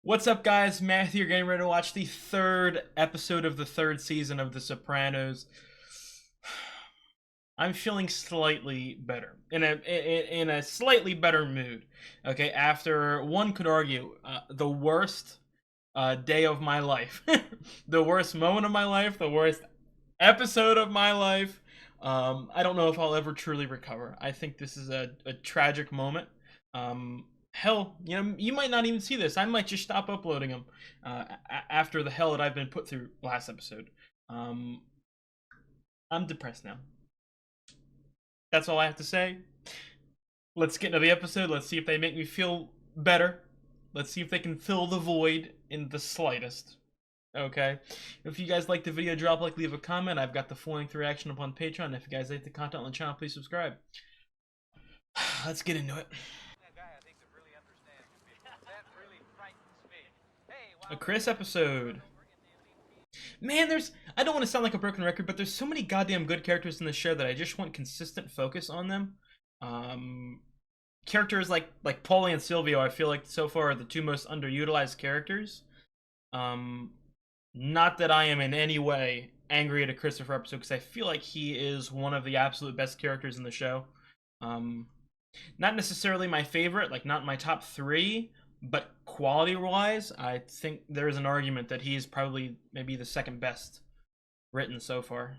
What's up, guys? Matthew, you're getting ready to watch the third episode of the third season of The Sopranos. I'm feeling slightly better, in a slightly better mood. Okay, after one could argue the worst day of my life, the worst moment of my life, the worst episode of my life. I don't know if I'll ever truly recover. I think this is a tragic moment. Hell, you might not even see this. I might just stop uploading them after the hell that I've been put through last episode. Um, I'm depressed now. That's all I have to say. Let's get into the episode. Let's see if they make me feel better. Let's see if they can fill the void in the slightest. Okay. If you guys like the video, drop a like, leave a comment. I've got the full-length reaction up on Patreon. If you guys like the content on the channel, please subscribe. Let's get into it. A Chris episode. Man, I don't want to sound like a broken record, but there's so many goddamn good characters in this show that I just want consistent focus on them. Characters like Paulie and Silvio, I feel like so far are the two most underutilized characters. Not that I am in any way angry at a Christopher episode, because I feel like he is one of the absolute best characters in the show. Not necessarily my favorite, like not my top three, but quality-wise, I think there's an argument that he's probably maybe the second best written so far.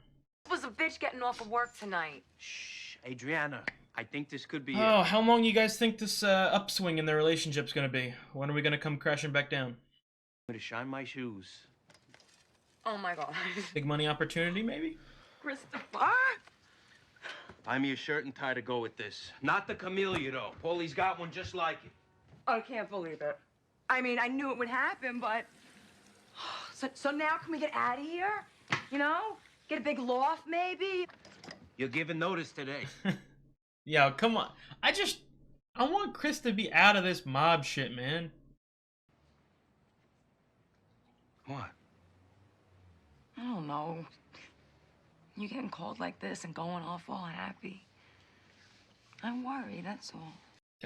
Was a bitch getting off of work tonight. Shh, Adriana. I think this could be Oh, it. how long you guys think this upswing in their relationship's gonna be? When are we gonna come crashing back down? I'm gonna shine my shoes. Oh my god. Big money opportunity, maybe? Christopher? Buy me a shirt and tie to go with this. Not the camellia, though. Paulie's got one just like it. I can't believe it. I mean, I knew it would happen, but... So now can we get out of here? You know? Get a big loft, maybe? You're giving notice today. Yeah, come on. I want Chris to be out of this mob shit, man. What? I don't know. You getting called like this and going off all happy. I'm worried, that's all.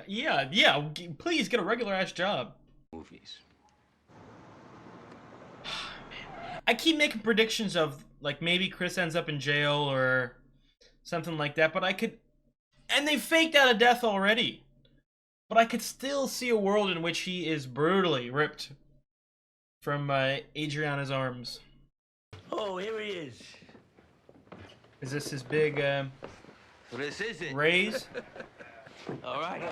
Yeah, please get a regular-ass job. Movies. I keep making predictions of, like, maybe Chris ends up in jail or something like that, but I could... And they faked out a death already. But I could still see a world in which he is brutally ripped from Adriana's arms. Oh, here he is. Is this his big Well, this is it. raise? All right.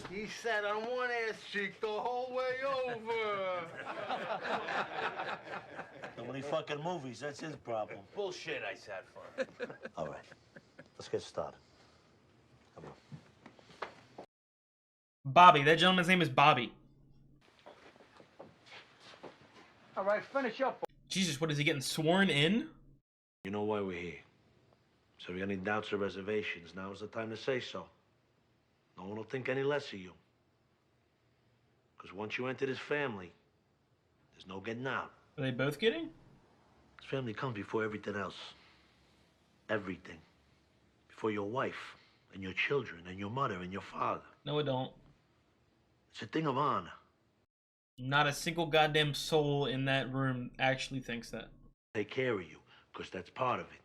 He sat on one ass cheek the whole way over. So many fucking movies, that's his problem. Bullshit I sat for. All right, let's get started. Come on. Bobby. That gentleman's name is Bobby. All right, finish up. Jesus, what is he getting sworn in? You know why we're here. So if you got any doubts or reservations, now's the time to say so. No one will think any less of you. Because once you enter this family, there's no getting out. Are they both getting? This family comes before everything else. Everything. Before your wife and your children and your mother and your father. No, it don't. It's a thing of honor. Not a single goddamn soul in that room actually thinks that. Take care of you, because that's part of it.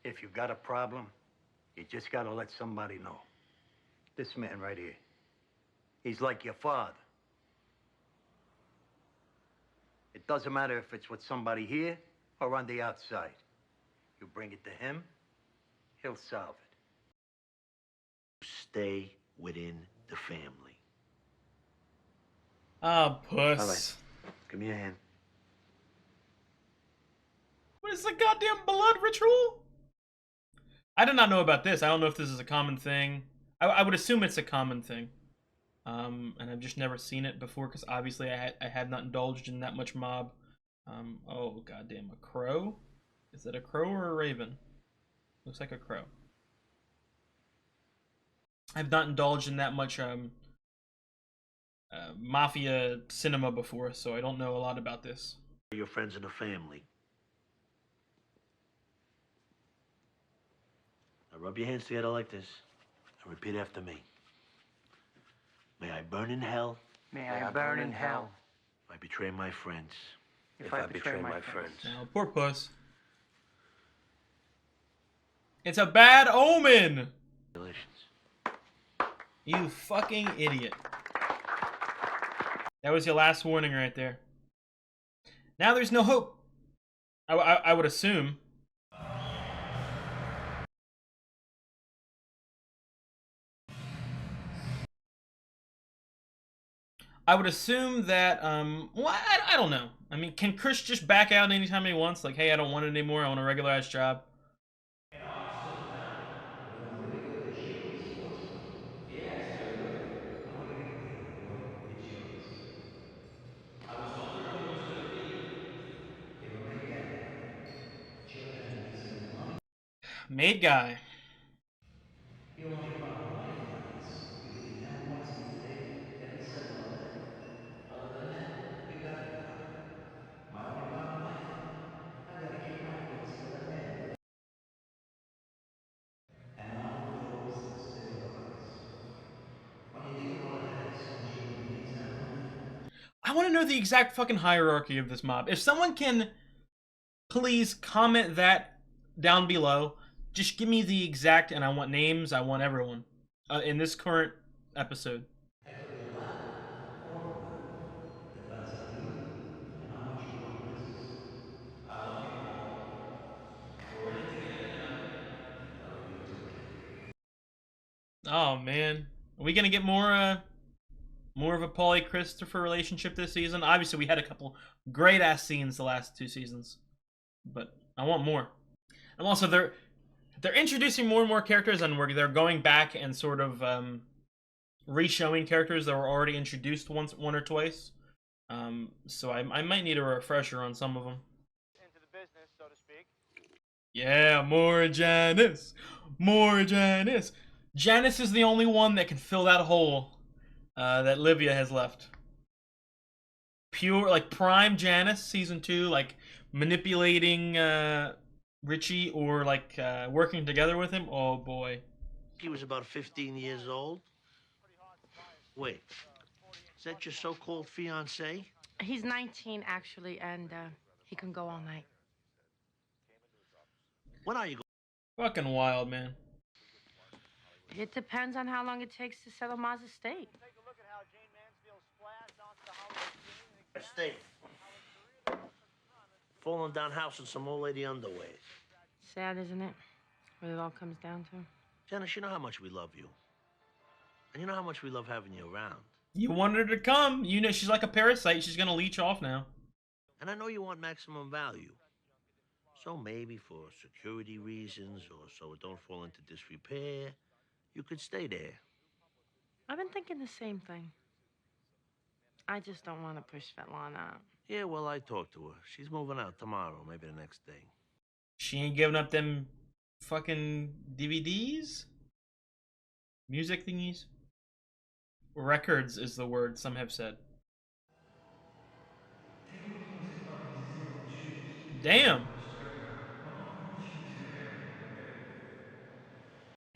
If you've got a problem, you just gotta let somebody know. This man right here, he's like your father. It doesn't matter if it's with somebody here or on the outside. You bring it to him, he'll solve it. Stay within the family. Ah, puss. All right. Give me a hand. What is the goddamn blood ritual? I did not know about this. I don't know if this is a common thing. I would assume it's a common thing. And I've just never seen it before, because obviously I had not indulged in that much mob. Oh, goddamn, a crow? Is it a crow or a raven? Looks like a crow. I've not indulged in that much mafia cinema before, so I don't know a lot about this. Your friends in the family. Now rub your hands together like this and repeat after me. May I burn in hell May I burn in hell If I betray my friends. if I betray my friends. Now, poor puss. It's a bad omen! Relations. You fucking idiot. That was your last warning right there. Now there's no hope. I would assume. I would assume that, well, I don't know. I mean, can Chris just back out anytime he wants? Like, hey, I don't want it anymore. I want a regular-ass job. Made guy. The only problem I find is if he never wants me today, then he'll settle on that. Other than that, we got it covered. My only problem I find, I gotta keep my wits till the end. And I hope those that say otherwise. When you think of all the headaches so much human beings have in life. I want to know the exact fucking hierarchy of this mob. If someone can please comment that down below, just give me the exact, and I want names, I want everyone in this current episode. That could be a lot or a lot. Depends on you and how much you love business. I love you, Paul. We're in it together now. I love you too, kid. Oh man, are we gonna get more of a Paulie Christopher relationship this season? Obviously, we had a couple great ass scenes the last 2 seasons, but I want more. And also, they're introducing more and more characters, and they're going back and sort of re-showing characters that were already introduced one or twice. So I might need a refresher on some of them. Into the business, so to speak. Yeah, more Janice, more Janice. Janice is the only one that can fill that hole that Livia has left. Pure, like prime Janice, season 2, like manipulating Richie or like working together with him. Oh boy. He was about 15 years old. Wait, is that your so-called fiancé? He's 19 actually, and he can go all night. When are you Fucking wild, man. It depends on how long it takes to settle Ma's estate. Take a look at how Jane Mansfield splashed onto the Hollywood scene. Estate. Falling down house in some old lady underwear. Sad, isn't it? What it all comes down to. Janice, you know how much we love you. And you know how much we love having you around. You want her to come. You know she's like a parasite. She's gonna leech off now. And I know you want maximum value. So maybe for security reasons or so it don't fall into disrepair, you could stay there. I've been thinking the same thing. I just don't want to push Svetlana out. Yeah, well, I talked to her. She's moving out tomorrow, maybe the next day. She ain't giving up them fucking DVDs? Music thingies? Records is the word some have said. Damn.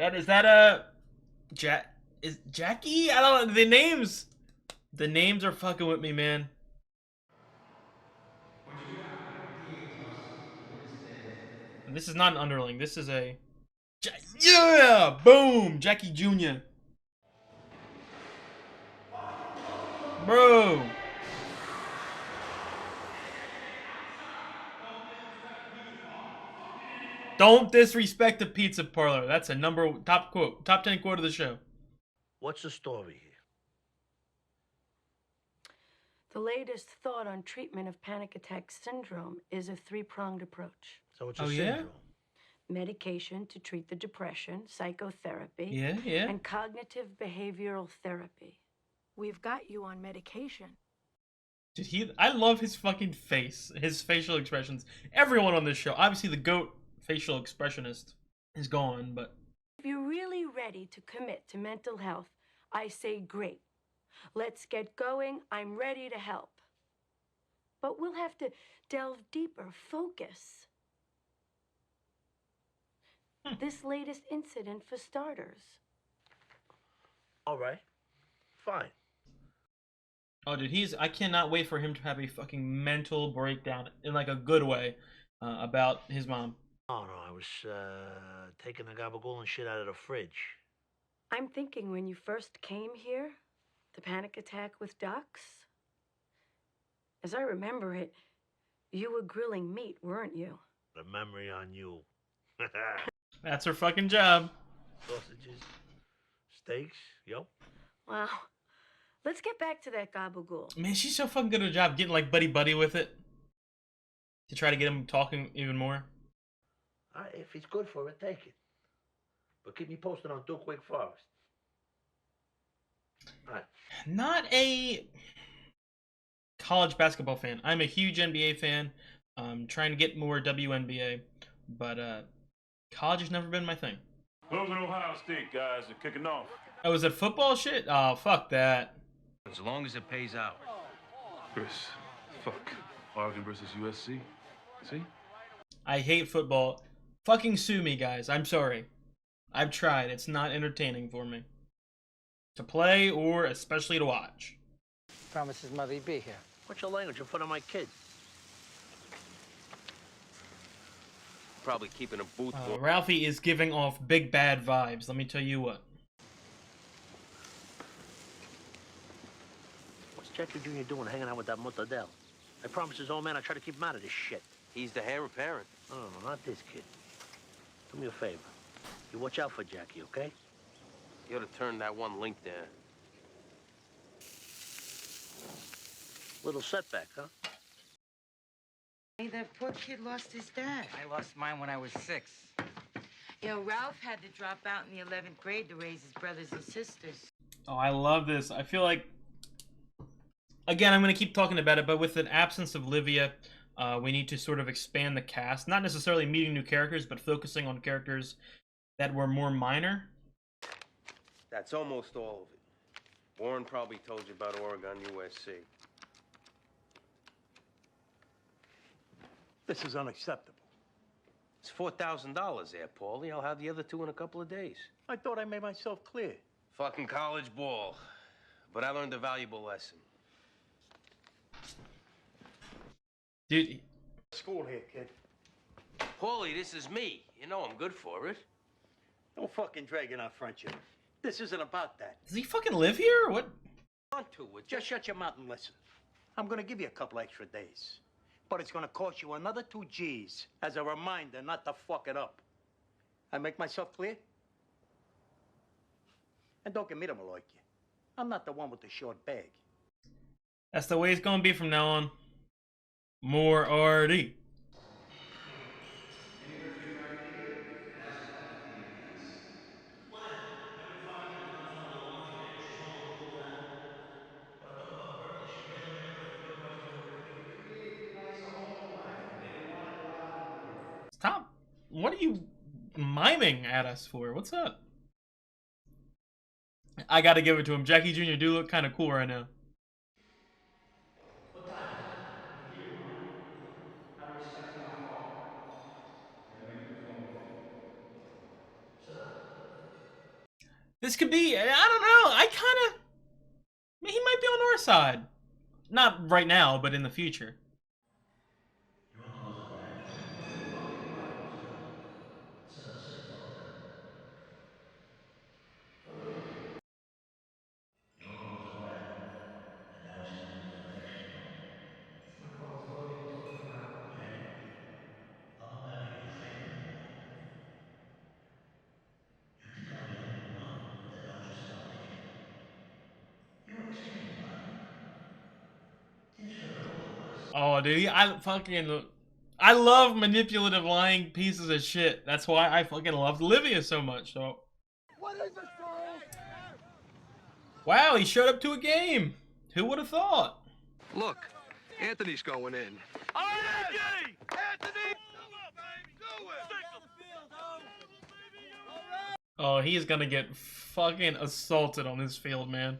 Is that a is Jackie? I don't know the names. The names are fucking with me, man. And this is not an underling. This is a yeah, boom, Jackie Jr. Bro. Don't disrespect the pizza parlor. That's a top 10 quote of the show. What's the story here? The latest thought on treatment of panic attack syndrome is a 3-pronged approach. So it's a Oh, yeah? syndrome. Medication to treat the depression, psychotherapy, Yeah. and cognitive behavioral therapy. We've got you on medication. I love his fucking face. His facial expressions. Everyone on this show. Obviously the GOAT facial expressionist is gone, but If you're really ready to commit to mental health, I say great. Let's get going. I'm ready to help. But we'll have to delve deeper, focus. This latest incident for starters. All right. Fine. Oh, dude, I cannot wait for him to have a fucking mental breakdown in like a good way about his mom. Oh, no, I was taking the gabagool and shit out of the fridge. I'm thinking when you first came here, the panic attack with ducks. As I remember it, you were grilling meat, weren't you? The memory on you. That's her fucking job. Sausages, steaks, yep. Wow. Let's get back to that gabagool. Man, she's so fucking good at her job getting like buddy with it to try to get him talking even more. If it's good for it, take it. But keep me posted on Duke Wake Forest. All right. Not a college basketball fan. I'm a huge NBA fan. Trying to get more WNBA, but college has never been my thing. Closing Ohio State, guys. They're kicking off. Oh, is it football shit? Oh, fuck that. As long as it pays out. Chris, fuck. Oregon versus USC. See? I hate football. Fucking sue me, guys. I'm sorry. I've tried. It's not entertaining for me. To play or especially to watch. Promised his mother he'd be here. What's your language in front of my kid? Probably keeping a booth for Ralphie is giving off big bad vibes. Let me tell you what. What's Jackie Jr. doing hanging out with that Mutadel? I promised his old man I'd try to keep him out of this shit. He's the heir apparent. No, not this kid. Do me a favor. You watch out for Jackie, okay? You ought to turn that one link there. Little setback, huh? Hey, that poor kid lost his dad. I lost mine when I was 6. You know, Ralph had to drop out in the 11th grade to raise his brothers and sisters. Oh, I love this. I feel like, again, I'm going to keep talking about it, but with an absence of Livia, we need to sort of expand the cast. Not necessarily meeting new characters, but focusing on characters that were more minor. That's almost all of it. Warren probably told you about Oregon USC. This is unacceptable. It's $4,000 there, Paulie. I'll have the other 2 in a couple of days. I thought I made myself clear. Fucking college ball. But I learned a valuable lesson. Dude, School here, kid. Paulie, this is me. You know I'm good for it. Don't fucking drag in our friendship. This isn't about that. does he fucking live here? Or what? Want to, would Just shut your mouth and listen. I'm gonna give you a couple extra days. But it's gonna cost you another 2 G's as a reminder not to fuck it up. I make myself clear? And don't get me to like you. I'm not the one with the short bag. That's the way it's going to be from now on. More RD. Stop. What are you miming at us for? What's up? I gotta give it to him. Jackie Jr. do look kind of cool right now. What time is it? I'm here, Mom. Out of respect for my father. Gotta make the phone call. Shut up. This could be, I don't know. I kind of, he might be on our side. Not right now, but in the future. You want to close the branch? Okay, fine. Sit down. Sit all the time. You want to close the branch? And now he's coming with his protection, you know? My father's already been talking about. Jackie, I'm about to do you a favor, anyway. You can tell me anything you want, but don't just tell Livia. You explain life. Things gotta go both ways. Oh, dude, I love manipulative lying pieces of shit. That's why I fucking loved Livia so much. So, What is this, Charles? wow, he showed up to a game. Who would have thought? Look, Anthony's going in. Anthony! Anthony! Oh, he's gonna get fucking assaulted on this field, man.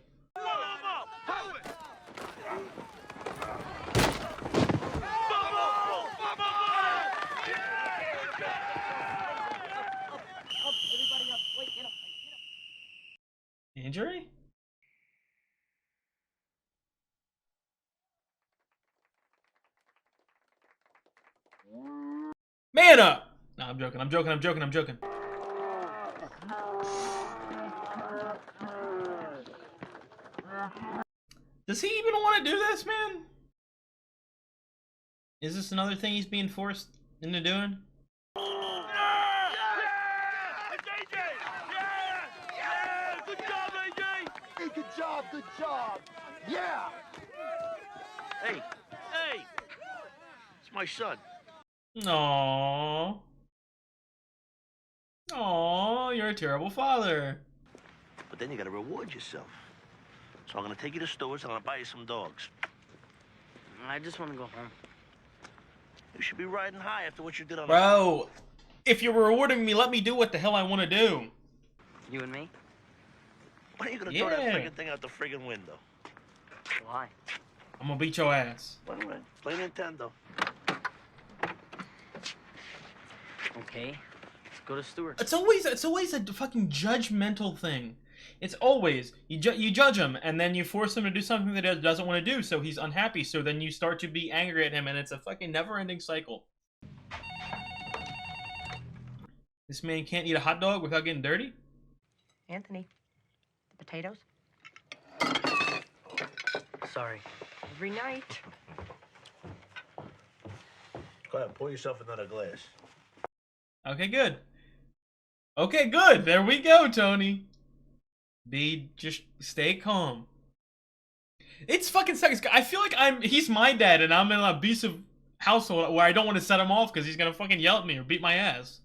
Injury? Man up! No, I'm joking, I'm joking, I'm joking, I'm joking. Does he even want to do this, man? Is this another thing he's being forced into doing? Good job, good job. Yeah. Hey, hey! It's my son. Aww. Aww, you're a terrible father. But then you gotta reward yourself. So I'm gonna take you to Stewart's and I'm gonna buy you some dogs. I just want to go home. You should be riding high after what you did on Bro, if you're rewarding me, let me do what the hell I want to do. You and me? When are you gonna throw that friggin' thing out the friggin' window? Why? I'm gonna beat your ass. All right, play Nintendo. Okay, let's go to Stewart's. It's always a fucking judgmental thing. It's always you judge him and then you force him to do something that he doesn't want to do, so he's unhappy. So then you start to be angry at him, and it's a fucking never-ending cycle. This man can't eat a hot dog without getting dirty. Anthony, the potatoes? Sorry. Every night. Go ahead, pour yourself another glass. Okay, good. Okay, good. There we go, Tony. Just stay calm. It's fucking sucks. I feel like he's my dad and I'm in an abusive household where I don't want to set him off because he's gonna fucking yell at me or beat my ass.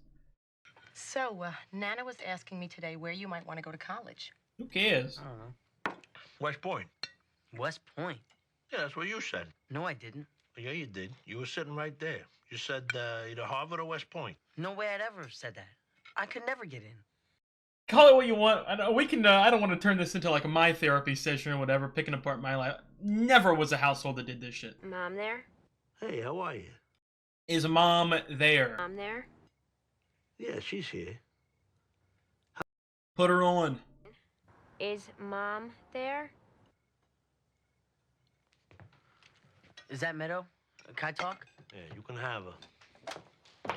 So, Nana was asking me today where you might want to go to college. Who cares? I don't know. West Point. West Point? Yeah, that's what you said. No, I didn't. Yeah, you did. You were sitting right there. You said either Harvard or West Point. No way I'd ever have said that. I could never get in. Call it what you want. I don't want to turn this into like a my therapy session or whatever, picking apart my life. Never was a household that did this shit. Mom there? Hey, how are you? Is mom there? Mom there? Yeah, she's here. Put her on. Is Mom there? Is that Meadow? Can I talk? Yeah, you can have her.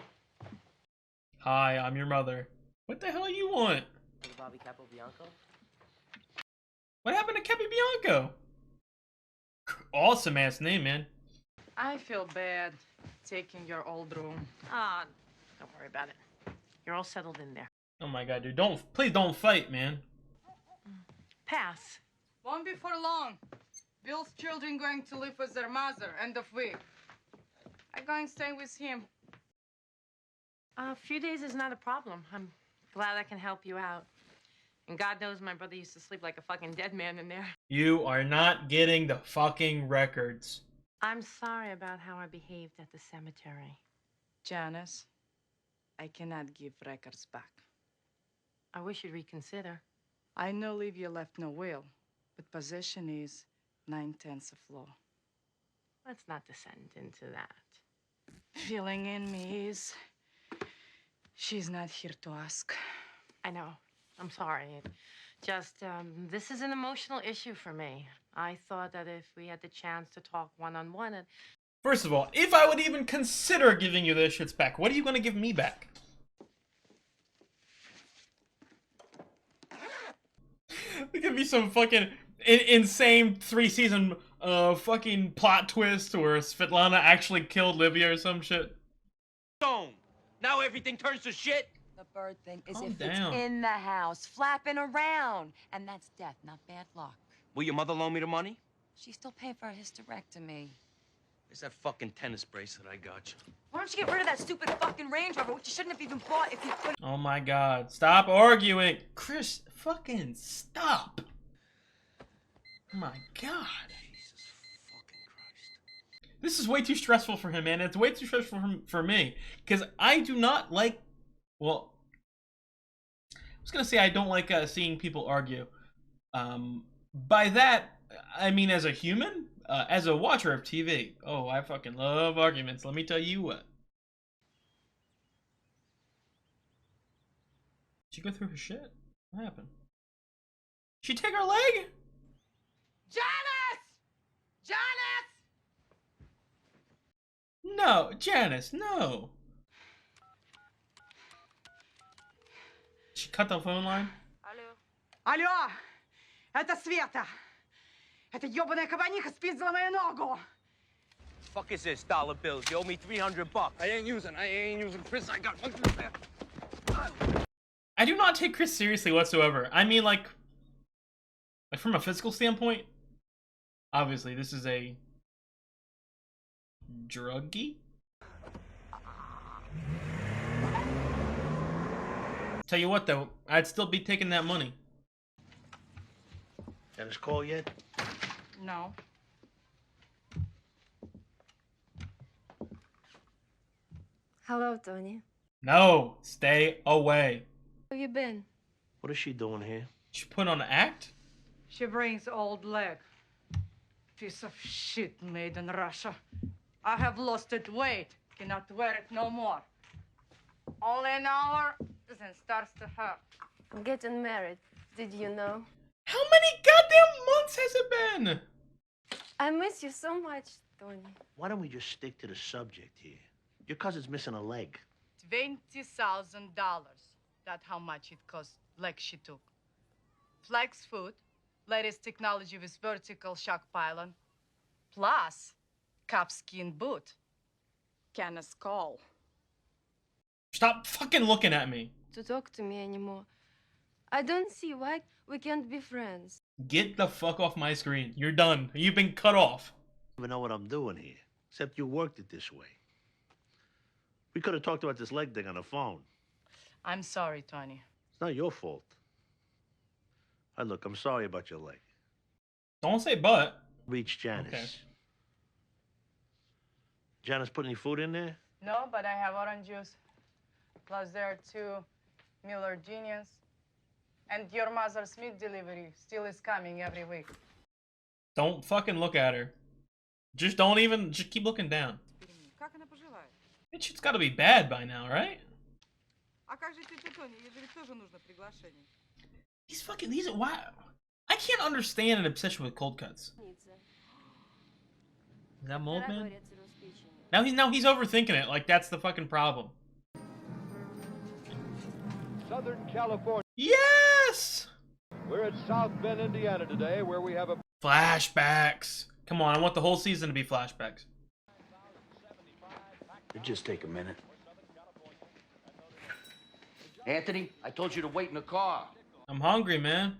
Hi, I'm your mother. What the hell you want? Bobby Capobianco? What happened to Cappy Bianco? Awesome ass name, man. I feel bad taking your old room. Ah, don't worry about it. You're all settled in there. Oh my god, dude. Please don't fight, man. Pass. Won't be for long. Bill's children going to live with their mother end of week. I'm going to stay with him. A few days is not a problem. I'm glad I can help you out. And God knows my brother used to sleep like a fucking dead man in there. You are not getting the fucking records. I'm sorry about how I behaved at the cemetery. Janice, I cannot give records back. I wish you'd reconsider. I know Livia left no will, but possession is 9/10 of law. Let's not descend into that. Feeling in me is she's not here to ask. I know. I'm sorry. This is an emotional issue for me. I thought that if we had the chance to talk one-on-one and... First of all, if I would even consider giving you those shits back, what are you gonna give me back? Give me some fucking insane 3-season fucking plot twist where Svetlana actually killed Livia or some shit. Stone. Now everything turns to shit. The bird thing is Calm if down. it's in the house, flapping around. And that's death, not bad luck. Will your mother loan me the money? She's still paying for a hysterectomy. Where's that fucking tennis bracelet I got you? Why don't you get rid of that stupid fucking Range Rover, which you shouldn't have even bought if you could. Oh my god. Stop arguing. Chris, fucking stop. Oh my god. Jesus fucking Christ. This is way too stressful for him, man. It's way too stressful for me. Because I do not like... Well, I was going to say I don't like seeing people argue. By that, I mean as a human. As a watcher of TV. Oh, I fucking love arguments. Let me tell you what. Did she go through her shit? What happened? She take her leg? Janice! Janice! No, Janice, no. cut the phone line? Алло! Это Света! Эта ёбаная кабаниха спиздила мою ногу! Fuck is this, dollar bills? You owe me $300. I ain't using, Chris, I got one. I do not take Chris seriously whatsoever. I mean, like from a physical standpoint, obviously this is a druggie. Tell you what though, I'd still be taking that money. Got his call yet? No. Hello, Tony. No, stay away. How you been? What is she doing here? She put on an act? She brings old leg. Piece of shit made in Russia. I have lost it weight. Cannot wear it no more. Only an hour, then starts to hurt. I'm getting married. Did you know? How many goddamn months has it been? I miss you so much, Tony. Why don't we just stick to the subject here? Your cousin's missing a leg. $20,000. That's how much it cost. Leg she took. Flex foot, latest technology with vertical shock pylon, plus calfskin boot. Can a skull. Stop fucking looking at me. To talk to me anymore. I don't see why we can't be friends. Get the fuck off my screen. You're done. You've been cut off. I don't even know what I'm doing here, except you worked it this way. We could have talked about this leg thing on the phone. I'm sorry, Tony. It's not your fault. Hey, look, I'm sorry about your leg. Don't say but. Reach Janice. Okay. Janice put any food in there? No, but I have orange juice. Plus there are 2 Miller Genius. And your mother's meat delivery still is coming every week. Don't fucking look at her. Just don't even, just keep looking down. Как она поживает? That shit's gotta be bad by now, right? А как же тетя Тоня? Ей же ведь тоже нужно приглашение. These, why? I can't understand an obsession with cold cuts. Is that mold man? Now he's overthinking it, like that's the fucking problem. Southern California. Yes! We're at South Bend, Indiana today, where we have a Flashbacks. Come on, I want the whole season to be flashbacks. Just take a minute. Anthony, I told you to wait in the car. I'm hungry, man.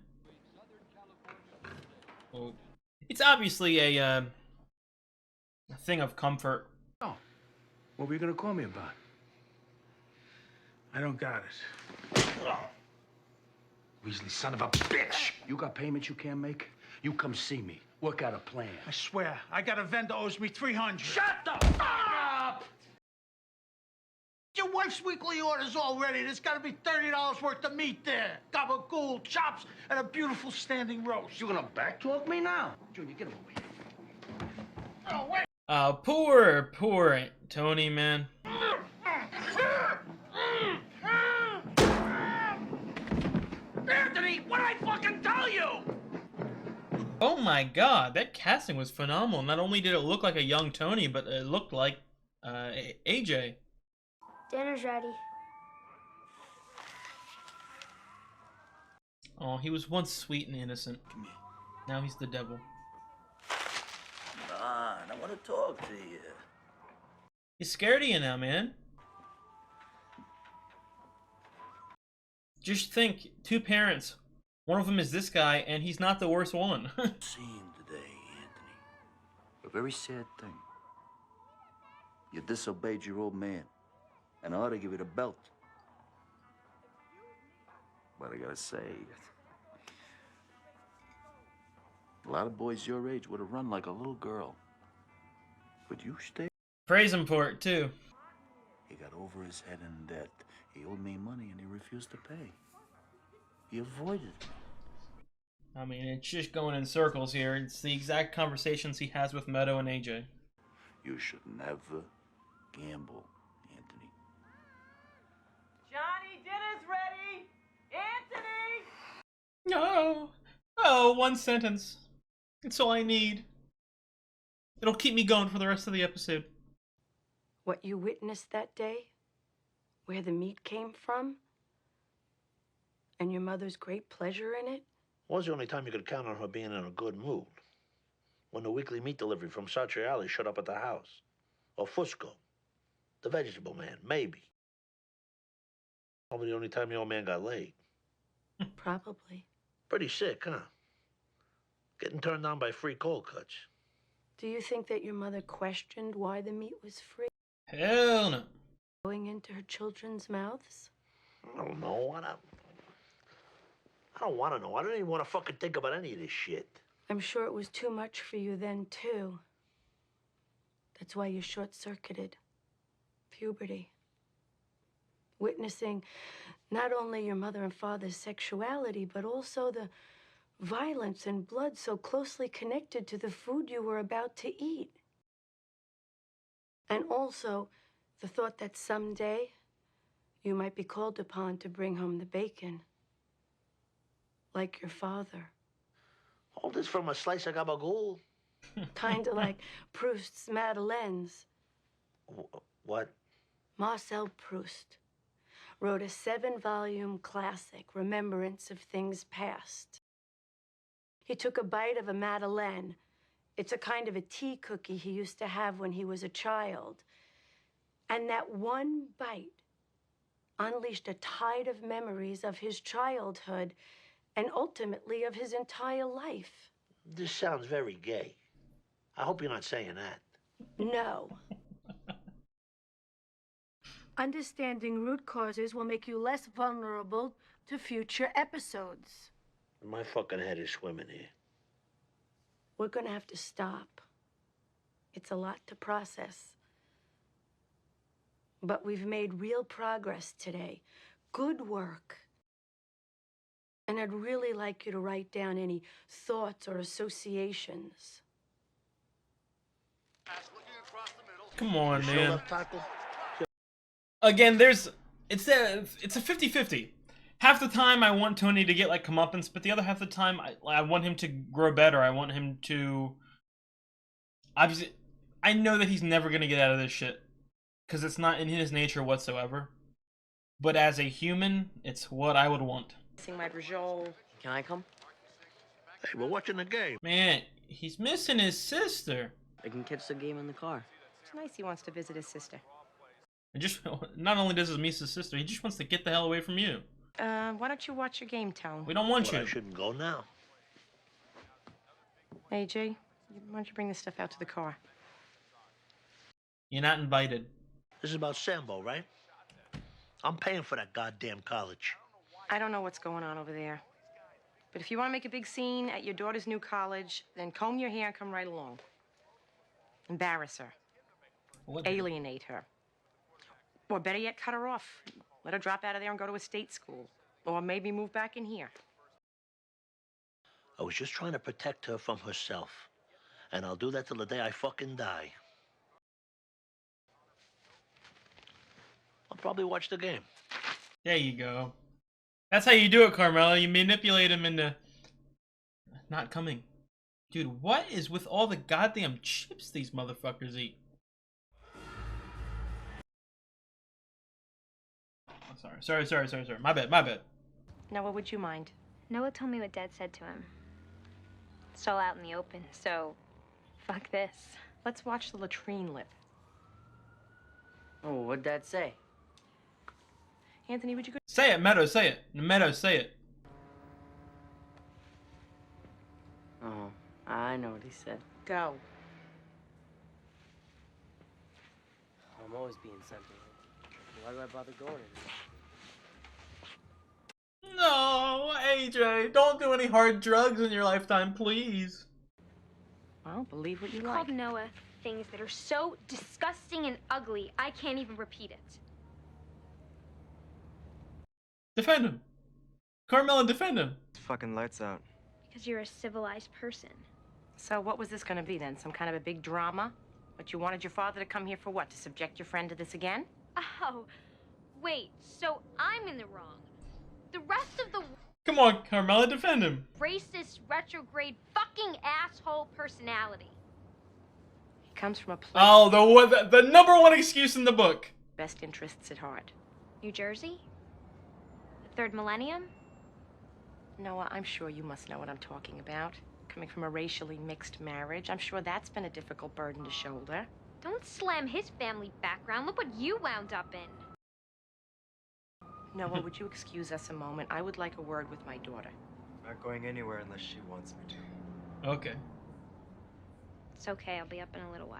Well, it's obviously a thing of comfort. Oh, what were you gonna call me about? I don't got it. Weasley, son of a bitch! You got payments you can't make? You come see me. Work out a plan. I swear, I got a vendor owes me $300. Shut the fuck up! Your wife's weekly order's all ready. There's got to be $30 worth of meat there. Gabagool, chops, and a beautiful standing roast. You gonna backtalk me now? Junior, get him over here. Oh, wait. Poor Tony, man. Anthony, what'd I fucking tell you? Oh my god, that casting was phenomenal. Not only did it look like a young Tony, but it looked like AJ. Dinner's ready. Oh, he was once sweet and innocent. Now he's the devil. Come on, I want to talk to you. He's scared of you now, man. Just think, 2 parents. One of them is this guy, and he's not the worst one. Seen today, Anthony. A very sad thing. You disobeyed your old man, and I ought to give you the belt. But I gotta say, a lot of boys your age would have run like a little girl. But you stayed. Praise him for it, too. He got over his head in debt. He owed me money, and he refused to pay. He avoided me. I mean, it's just going in circles here. It's the exact conversations he has with Meadow and AJ. You should never gamble, Anthony. Johnny, dinner's ready! Anthony! No. Oh, 1 sentence. It's all I need. It'll keep me going for the rest of the episode. What you witnessed that day, where the meat came from, And your mother's great pleasure in it? When's the only time you could count on her being in a good mood? When the weekly meat delivery from Sartre Alley showed up at the house. Or Fusco. The vegetable man, maybe. Probably the only time the old man got laid. Probably. Pretty sick, huh? Getting turned down by free cold cuts. Do you think that your mother questioned why the meat was free? Hell no. Going into her children's mouths? I don't know. I don't want to know. I don't even want to fucking think about any of this shit. I'm sure it was too much for you then, too. That's why you short-circuited. Puberty. Witnessing not only your mother and father's sexuality, but also the violence and blood so closely connected to the food you were about to eat. And also the thought that someday you might be called upon to bring home the bacon. Like your father. All this from a slice of gabagool? Kind of like Proust's Madeleines. What? Marcel Proust wrote a 7-volume classic, Remembrance of Things Past. He took a bite of a Madeleine. It's a kind of a tea cookie he used to have when he was a child. And that one bite unleashed a tide of memories of his childhood and ultimately of his entire life. This sounds very gay. I hope you're not saying that. No. Understanding root causes will make you less vulnerable to future episodes. My fucking head is swimming here. We're gonna have to stop. It's a lot to process. But we've made real progress today. Good work. And I'd really like you to write down any thoughts or associations. Come on, man. Again, it's a 50-50. Half the time I want Tony to get like comeuppance, but the other half of the time I want him to grow better. I want him to. Obviously, I know that he's never gonna get out of this shit because it's not in his nature whatsoever. But as a human, it's what I would want. My Brajol. Can I come? Hey, we're watching the game. Man, he's missing his sister. I can catch the game in the car. It's nice he wants to visit his sister. And just not only does he miss his sister, he just wants to get the hell away from you. Why don't you watch your game, Tone? We don't want you. I shouldn't go now. AJ, why don't you bring this stuff out to the car? You're not invited. This is about Sambo, right? I'm paying for that goddamn college. I don't know what's going on over there. But if you want to make a big scene at your daughter's new college, then comb your hair and come right along. Embarrass her. Alienate her. Or better yet, cut her off. Let her drop out of there and go to a state school. Or maybe move back in here. I was just trying to protect her from herself. And I'll do that till the day I fucking die. I'll probably watch the game. There you go. That's how you do it, Carmela. You manipulate him into not coming. Dude, what is with all the goddamn chips these motherfuckers eat? Oh, sorry. My bad. Noah, would you mind? Noah told me what Dad said to him. It's all out in the open, so fuck this. Let's watch the latrine lip. Oh, what'd Dad say? Anthony, would you go? Say it, Meadows, say it. Meadows, say it. Oh, I know what he said. Go. I'm always being sentimental. Why do I bother going anymore? No, AJ, don't do any hard drugs in your lifetime, please. Well, believe what you You like. called Noah things that are so disgusting and ugly, I can't even repeat it. Defend him. Carmela, defend him. Fucking lights out. Because you're a civilized person. So what was this going to be then? Some kind of a big drama? But you wanted your father to come here for what? To subject your friend to this again? Oh, wait, so I'm in the wrong. The rest of the Come on, Carmela, defend him. racist, retrograde, fucking asshole personality. He comes from a place. Oh, the number one excuse in the book. Best interests at heart. New Jersey? The third millennium? Noah, I'm sure you must know what I'm talking about. Coming from a racially mixed marriage, I'm sure that's been a difficult burden to shoulder. Don't slam his family background. Look what you wound up in. Noah, would you excuse us a moment? I would like a word with my daughter. I'm not going anywhere unless she wants me to. Okay. It's okay. I'll be up in a little while.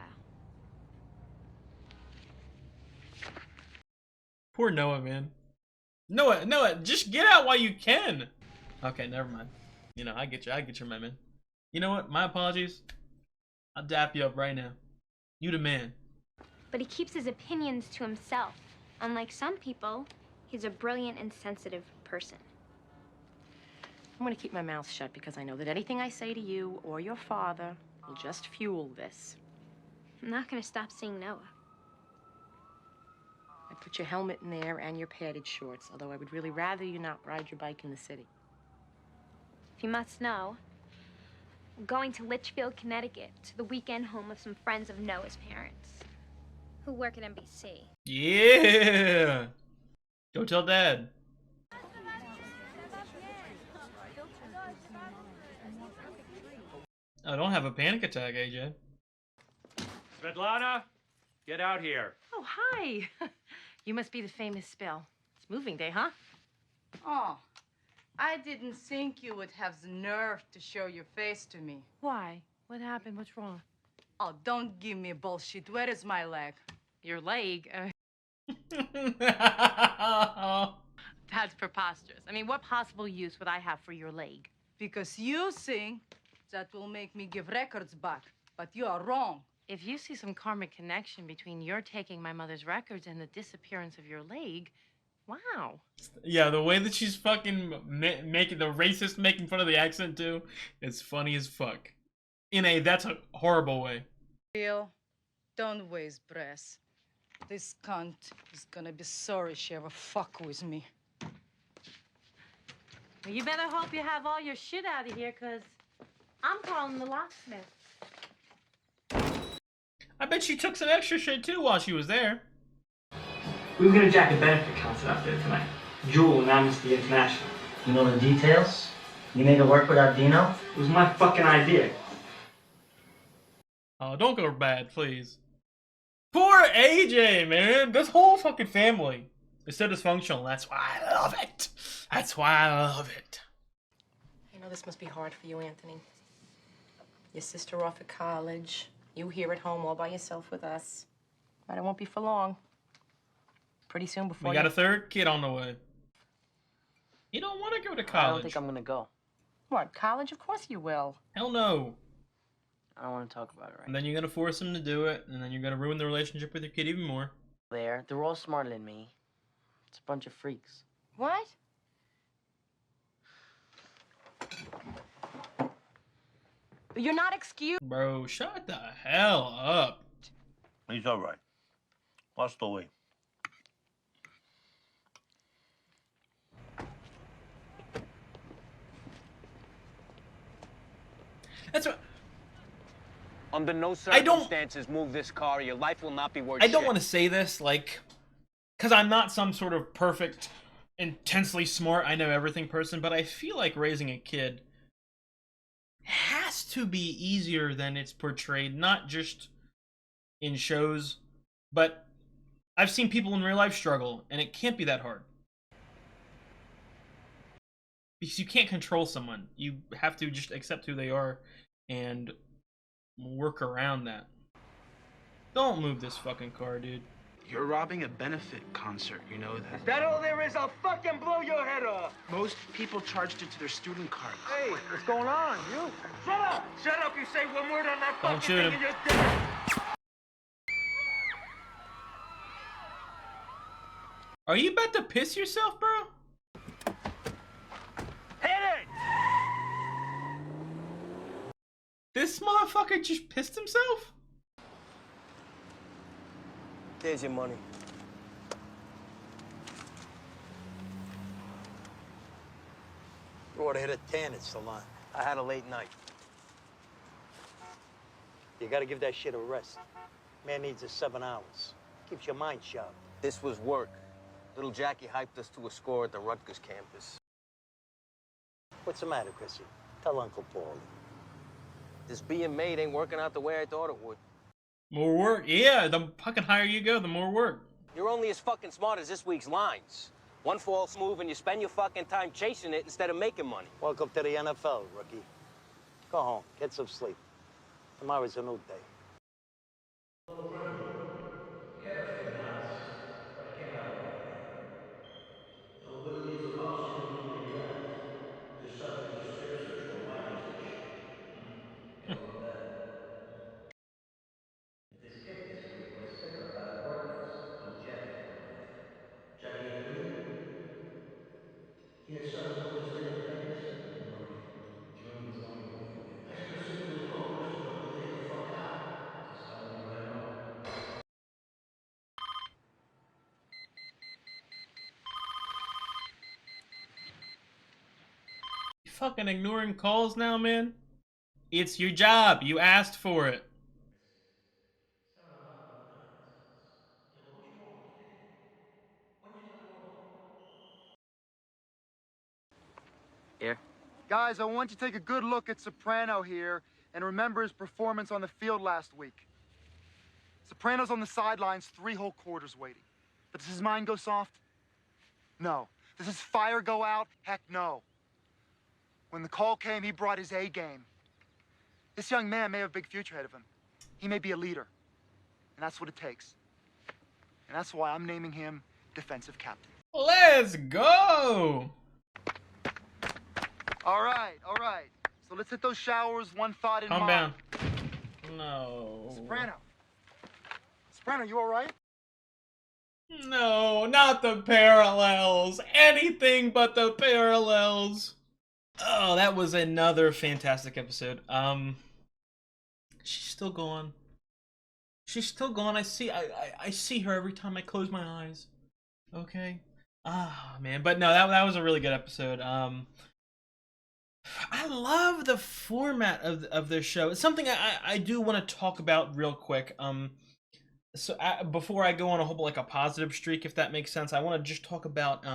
Poor Noah, man. Noah, just get out while you can. Okay, never mind. You know, I get you, my man. You know what? My apologies. I'll dap you up right now. You the man. But he keeps his opinions to himself. Unlike some people, he's a brilliant and sensitive person. I'm going to keep my mouth shut because I know that anything I say to you or your father will just fuel this. I'm not going to stop seeing Noah. I put your helmet in there and your padded shorts, although I would really rather you not ride your bike in the city. If you must know, I'm going to Litchfield, Connecticut, to the weekend home of some friends of Noah's parents, who work at NBC. Yeah. Go tell Dad. Oh, don't have a panic attack, AJ. Svetlana, get out here. Oh, hi. You must be the famous Spill. It's moving day, huh? Oh, I didn't think you would have the nerve to show your face to me. Why? What happened? What's wrong? Oh, don't give me bullshit. Where is my leg? Your leg? That's preposterous. I mean, what possible use would I have for your leg? Because you think that will make me give records back, but you are wrong. If you see some karmic connection between your taking my mother's records and the disappearance of your leg, wow. Yeah, the way that she's fucking making the racist making fun of the accent too, it's funny as fuck. That's a horrible way. Bill, don't waste breath. This cunt is gonna be sorry she ever fuck with me. Well, you better hope you have all your shit out of here, because I'm calling the locksmith. I bet she took some extra shit too while she was there. We were gonna jack a benefit concert out there tonight. Jewel and Amnesty International. You know the details? You made it work without Dino? It was my fucking idea. Oh, don't go bad, please. Poor AJ, man. This whole fucking family is so dysfunctional. That's why I love it. That's why I love it. I know this must be hard for you, Anthony. Your sister off at college. You here at home all by yourself with us. But it won't be for long. Pretty soon before We got a third kid on the way. You don't want to go to college. I don't think I'm gonna go. What, college? Of course you will. Hell no. I don't want to talk about it right And then you're gonna force him to do it, and then you're gonna ruin the relationship with your kid even more. They're all smarter than me. It's a bunch of freaks. What? You're not excused. Bro, shut the hell up. He's all right. Lost the weight. That's what. Under no I don't- circumstances move this car or your life will not be worth I don't shit. want to say this, like, because I'm not some sort of perfect, intensely smart, I know everything person, but I feel like raising a kid has to be easier than it's portrayed, not just in shows, but I've seen people in real life struggle, and it can't be that hard. Because you can't control someone. You have to just accept who they are and work around that. Don't move this fucking car, dude. You're robbing a benefit concert, you know that? Is that all there is? I'll fucking blow your head off. Most people charged it to their student card. Hey, what's going on? You? Shut up! Shut up! You say one word on that Don't fucking shoot thing him. and you're dead. Are you about to piss yourself, bro? Hit it! This motherfucker just pissed himself? There's your money. You ought to hit a 10 at Salon. I had a late night. You gotta give that shit a rest. Man needs his 7 hours. Keeps your mind sharp. This was work. Little Jackie hyped us to a score at the Rutgers campus. What's the matter, Chrissy? Tell Uncle Paul. This being made ain't working out the way I thought it would. More work? Yeah, the fucking higher you go, the more work. You're only as fucking smart as this week's lines. One false move and you spend your fucking time chasing it instead of making money. Welcome to the NFL, rookie. Go home, get some sleep. Tomorrow's a new day. Little friend of mine. Carefully announced, but I can't help anything. Nobody leaves the house completely left. They're subject to strip search for mining station. Gotta love that. This kid this week put a sticker up at apartments. Told Jackie to put it there. Jackie agree? He had something to do with his lady's papers? Don't worry. June is on your way for you. I specifically told Christopher to get the fuck out. Just tell me what I know. You fucking ignoring calls now, man? It's your job. You asked for it. Here? Guys, I want you to take a good look at Soprano here and remember his performance on the field last week. Soprano's on the sidelines 3 whole quarters waiting. But does his mind go soft? No. Does his fire go out? Heck no. When the call came, he brought his A game. This young man may have a big future ahead of him. He may be a leader. And that's what it takes. And that's why I'm naming him defensive captain. Let's go! All right. So let's hit those showers, one thought in mind. Calm down. No. Soprano, you all right? No, not the parallels. Anything but the parallels. Oh, that was another fantastic episode. She's still gone. She's still gone. I see her every time I close my eyes. Okay. Ah, man. But no, that was a really good episode. I love the format of this show. It's something I do want to talk about real quick. So before I go on a whole like a positive streak, if that makes sense, I want to just talk about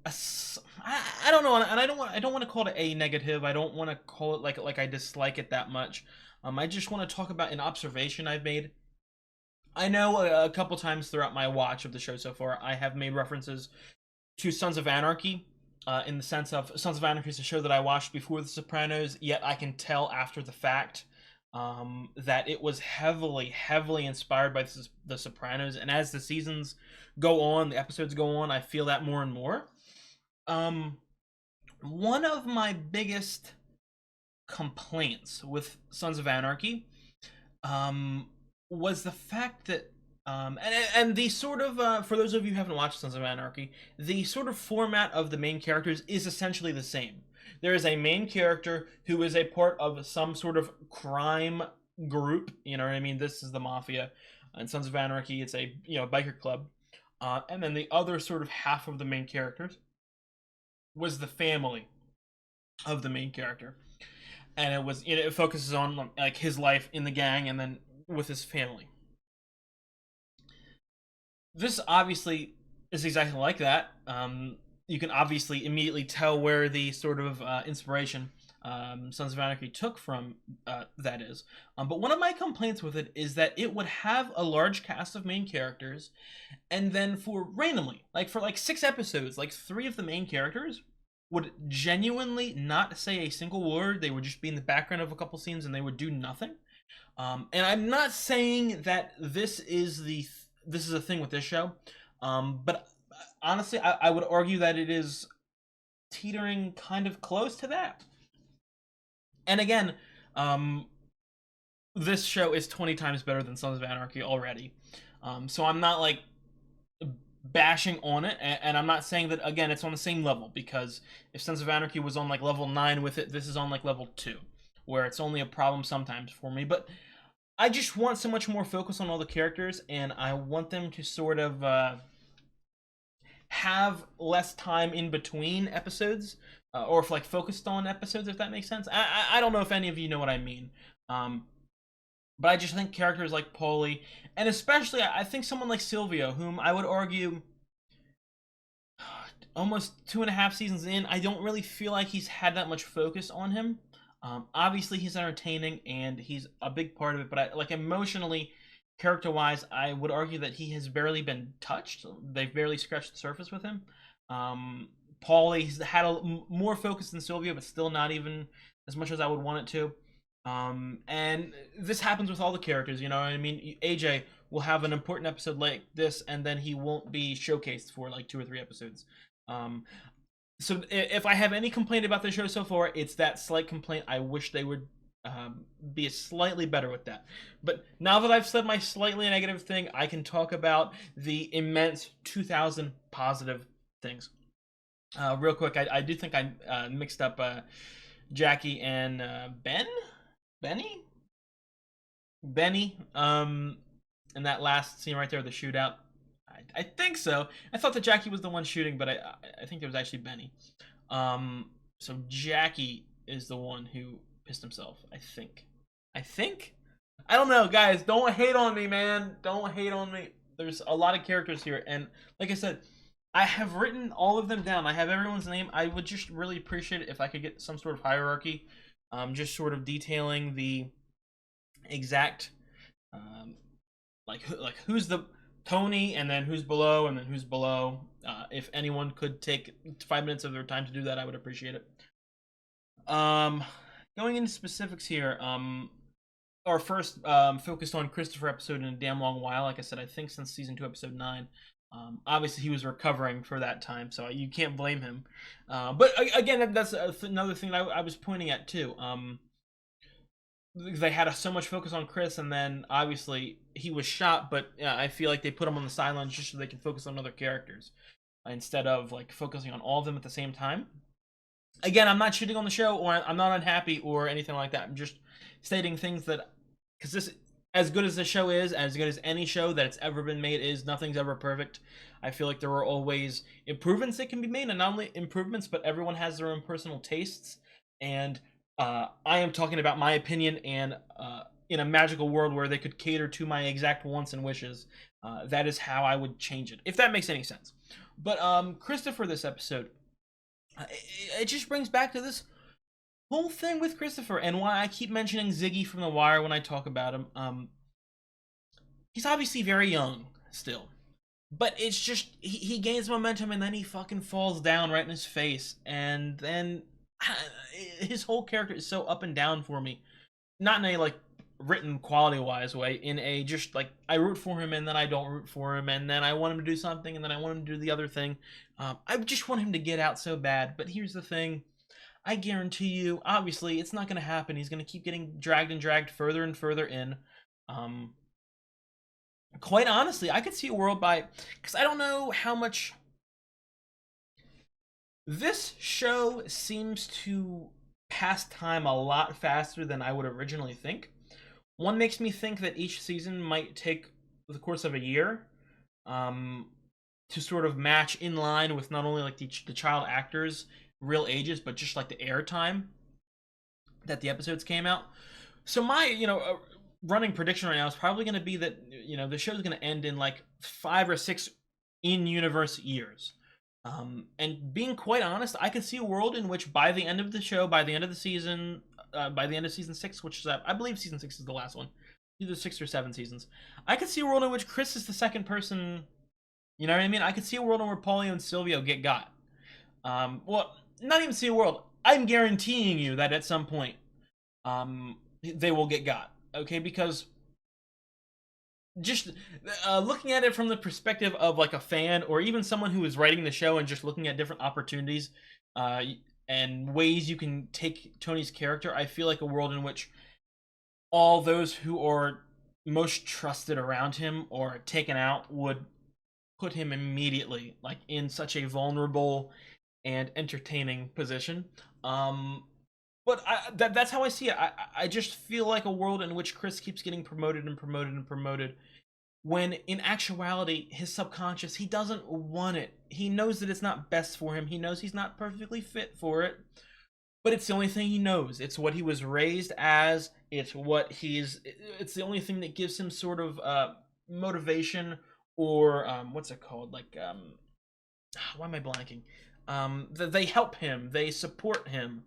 I don't know, and I don't want to call it a negative. I don't want to call it like I dislike it that much. I just want to talk about an observation I've made. I know a couple times throughout my watch of the show so far, I have made references to Sons of Anarchy. In the sense of Sons of Anarchy is a show that I watched before The Sopranos, yet I can tell after the fact that it was heavily inspired by The Sopranos, and as the seasons go on, the episodes go on, I feel that more and more. One of my biggest complaints with Sons of Anarchy was the fact that and the sort of for those of you who haven't watched Sons of Anarchy, the sort of format of the main characters is essentially the same. There is a main character who is a part of some sort of crime group, you know what I mean? This is the Mafia. In Sons of Anarchy, it's a biker club. And then the other sort of half of the main characters was the family of the main character. And it focuses on like his life in the gang and then with his family. This obviously is exactly like that. You can obviously immediately tell where the sort of inspiration Sons of Anarchy took from that is. But one of my complaints with it is that it would have a large cast of main characters, and then for 6 episodes, like 3 of the main characters would genuinely not say a single word. They would just be in the background of a couple scenes and they would do nothing. And I'm not saying that this is a thing with this show, but honestly, I would argue that it is teetering kind of close to that. And again, this show is 20 times better than Sons of Anarchy already. So I'm not like bashing on it, and I'm not saying that again it's on the same level, because if Sons of Anarchy was on like level 9 with it, this is on like level 2, where it's only a problem sometimes for me. But I just want so much more focus on all the characters, and I want them to sort of have less time in between episodes, or if like focused on episodes, if that makes sense. I don't know if any of you know what I mean. But I just think characters like Paulie, and especially I think someone like Silvio, whom I would argue almost 2.5 seasons in, I don't really feel like he's had that much focus on him. Obviously, he's entertaining and he's a big part of it, but like emotionally, character-wise, I would argue that he has barely been touched. They've barely scratched the surface with him. Paulie's had more focus than Sylvia, but still not even as much as I would want it to. And this happens with all the characters, you know what I mean? AJ will have an important episode like this, and then he won't be showcased for like 2 or 3 episodes. So if I have any complaint about the show so far, it's that slight complaint. I wish they would be slightly better with that. But now that I've said my slightly negative thing, I can talk about the immense 2,000 positive things. Real quick, I do think I mixed up Jackie and Benny, in that last scene right there, the shootout. I think so. I thought that Jackie was the one shooting, but I think it was actually Benny. So Jackie is the one who pissed himself. I think. I don't know, guys. Don't hate on me, man. Don't hate on me. There's a lot of characters here, and like I said, I have written all of them down. I have everyone's name. I would just really appreciate it if I could get some sort of hierarchy, just sort of detailing the exact, like who's the Tony, and then who's below, and then who's below. If anyone could take 5 minutes of their time to do that, I would appreciate it. Going into specifics here, our first focused on Christopher episode in a damn long while. Like I said, I think since season 2, episode 9. Obviously, he was recovering for that time, so you can't blame him. But again, that's another thing that I was pointing at too. They had so much focus on Chris, and then obviously he was shot, but I feel like they put him on the sidelines just so they can focus on other characters instead of like focusing on all of them at the same time. Again, I'm not shitting on the show, or I'm not unhappy or anything like that. I'm just stating things that, because this, as good as the show is, as good as any show that's ever been made is, nothing's ever perfect. I feel like there are always improvements that can be made, and not only improvements, but everyone has their own personal tastes. And I am talking about my opinion, and in a magical world where they could cater to my exact wants and wishes, that is how I would change it, if that makes any sense. But Christopher, this episode, it just brings back to this whole thing with Christopher, and why I keep mentioning Ziggy from The Wire when I talk about him. He's obviously very young still, but it's just he gains momentum, and then he fucking falls down right in his face, and then his whole character is so up and down for me. Not in a like written quality wise way, in a just like I root for him and then I don't root for him, and then I want him to do something and then I want him to do the other thing. I just want him to get out so bad, but here's the thing. I guarantee you, obviously, it's not going to happen. He's going to keep getting dragged and dragged further and further in. Quite honestly, I could see a world because I don't know how much this show seems to pass time a lot faster than I would originally think. One makes me think that each season might take the course of a year to sort of match in line with not only like the child actors' real ages, but just like the air time that the episodes came out. So my, running prediction right now is probably going to be that, the show's going to end in like 5 or 6 in-universe years. And being quite honest, I could see a world in which by the end of the show, by the end of the season, by the end of season 6, which is, I believe season 6 is the last one, either 6 or 7 seasons, I could see a world in which Chris is the second person, you know what I mean? I could see a world in where Paulie and Silvio get got. Well, not even see a world. I'm guaranteeing you that at some point, they will get got. Okay, because just looking at it from the perspective of like a fan, or even someone who is writing the show and just looking at different opportunities and ways you can take Tony's character, I feel like a world in which all those who are most trusted around him or taken out would put him immediately like in such a vulnerable and entertaining position. But that's how I see it. I just feel like a world in which Chris keeps getting promoted and promoted and promoted, when in actuality, his subconscious, he doesn't want it. He knows that it's not best for him. He knows he's not perfectly fit for it, but it's the only thing he knows. It's what he was raised as. It's the only thing that gives him sort of motivation, or what's it called? Like why am I blanking? They help him, they support him.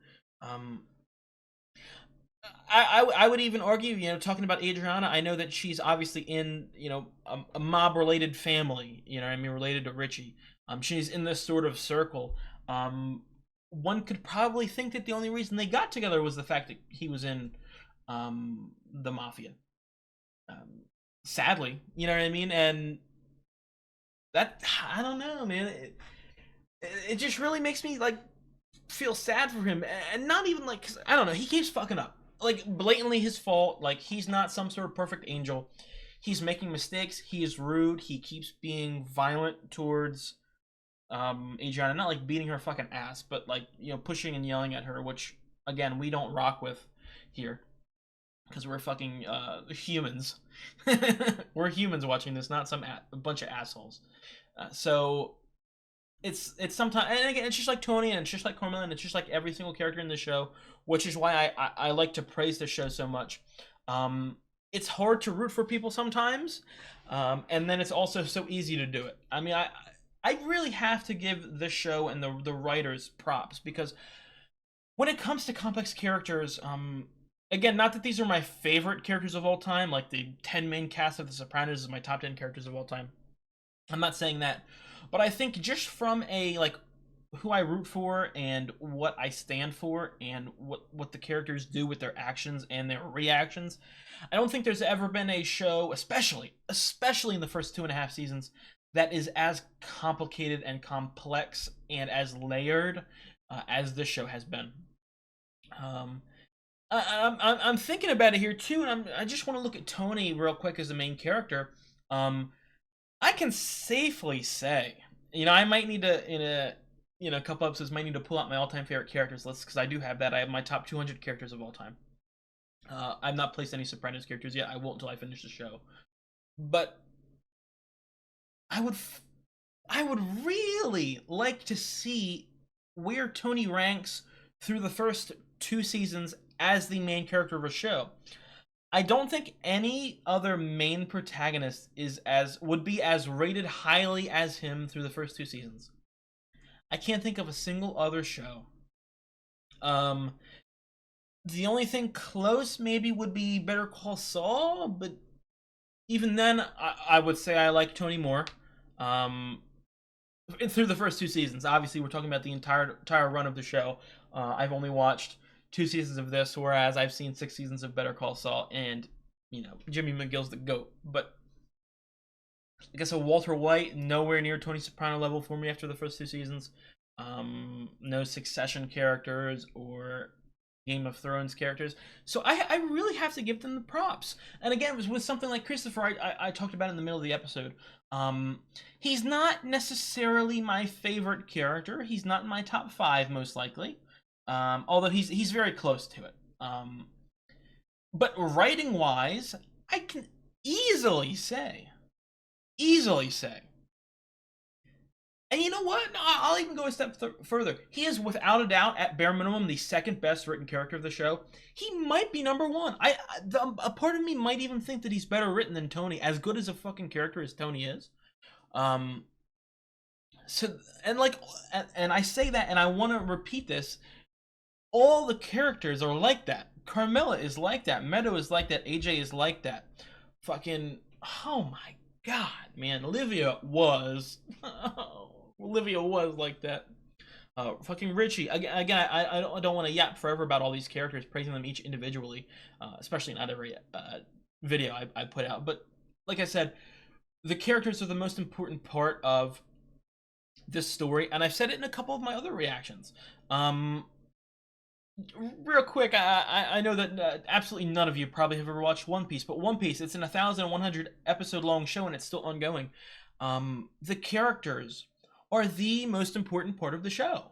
I would even argue, talking about Adriana, I know that she's obviously in, a mob-related family, I mean, related to Richie. She's in this sort of circle. One could probably think that the only reason they got together was the fact that he was in the Mafia. Sadly, you know what I mean? And that, I don't know, man. It just really makes me, like, feel sad for him. And not even, like, 'cause, I don't know, he keeps fucking up. Like, blatantly his fault. Like, he's not some sort of perfect angel. He's making mistakes. He is rude. He keeps being violent towards Adriana. Not, like, beating her fucking ass, but, like, pushing and yelling at her, which, again, we don't rock with here. Because we're fucking humans. We're humans watching this, not a bunch of assholes. So it's sometimes, and again, it's just like Tony, and it's just like Carmela, and it's just like every single character in the show, which is why I like to praise the show so much. It's hard to root for people sometimes, and then it's also so easy to do it. I mean, I really have to give this show and the writers props, because when it comes to complex characters, again, not that these are my favorite characters of all time, like the 10 main cast of The Sopranos is my top 10 characters of all time. I'm not saying that. But I think just from a, like, who I root for and what I stand for and what the characters do with their actions and their reactions, I don't think there's ever been a show, especially in the first 2.5 seasons, that is as complicated and complex and as layered as this show has been. I'm thinking about it here too, and I just want to look at Tony real quick as the main character. I can safely say, I might need to, in a couple episodes, might need to pull out my all-time favorite characters list, because I do have that. I have my top 200 characters of all time. I've not placed any Sopranos characters yet. I won't until I finish the show. But I would really like to see where Tony ranks through the first 2 seasons as the main character of a show. I don't think any other main protagonist would be as rated highly as him through the first 2 seasons. I can't think of a single other show. The only thing close maybe would be Better Call Saul, but even then, I would say I like Tony more. Through the first 2 seasons. Obviously, we're talking about the entire run of the show. I've only watched 2 seasons of this, whereas I've seen 6 seasons of Better Call Saul, and, Jimmy McGill's the GOAT. But I guess a Walter White, nowhere near Tony Soprano level for me after the first 2 seasons. No Succession characters or Game of Thrones characters. So I really have to give them the props. And again, with something like Christopher, I talked about in the middle of the episode. He's not necessarily my favorite character. He's not in my top 5, most likely. Although he's very close to it. But writing wise, I can easily say. And you know what? I'll even go a step further. He is, without a doubt, at bare minimum, the second best written character of the show. He might be number 1. A part of me might even think that he's better written than Tony, as good as a fucking character as Tony is. So, and I say that, and I want to repeat this. All the characters are like that. Carmela is like that. Meadow is like that. AJ is like that. Fucking, oh my god, man. Olivia was like that. Fucking Richie. Again, I don't want to yap forever about all these characters, praising them each individually, especially not every video I put out. But like I said, the characters are the most important part of this story, and I've said it in a couple of my other reactions. Real quick, I know that absolutely none of you probably have ever watched One Piece, but One Piece, it's an 1,100 episode long show, and it's still ongoing. The characters are the most important part of the show.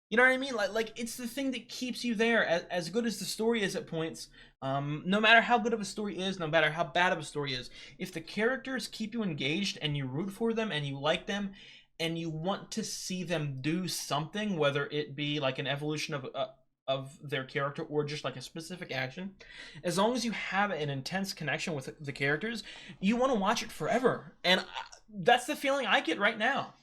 You know what I mean? Like it's the thing that keeps you there. As good as the story is at points, no matter how good of a story is, no matter how bad of a story is, if the characters keep you engaged and you root for them and you like them and you want to see them do something, whether it be like an evolution of their character or just like a specific action, as long as you have an intense connection with the characters, you want to watch it forever. And that's the feeling I get right now.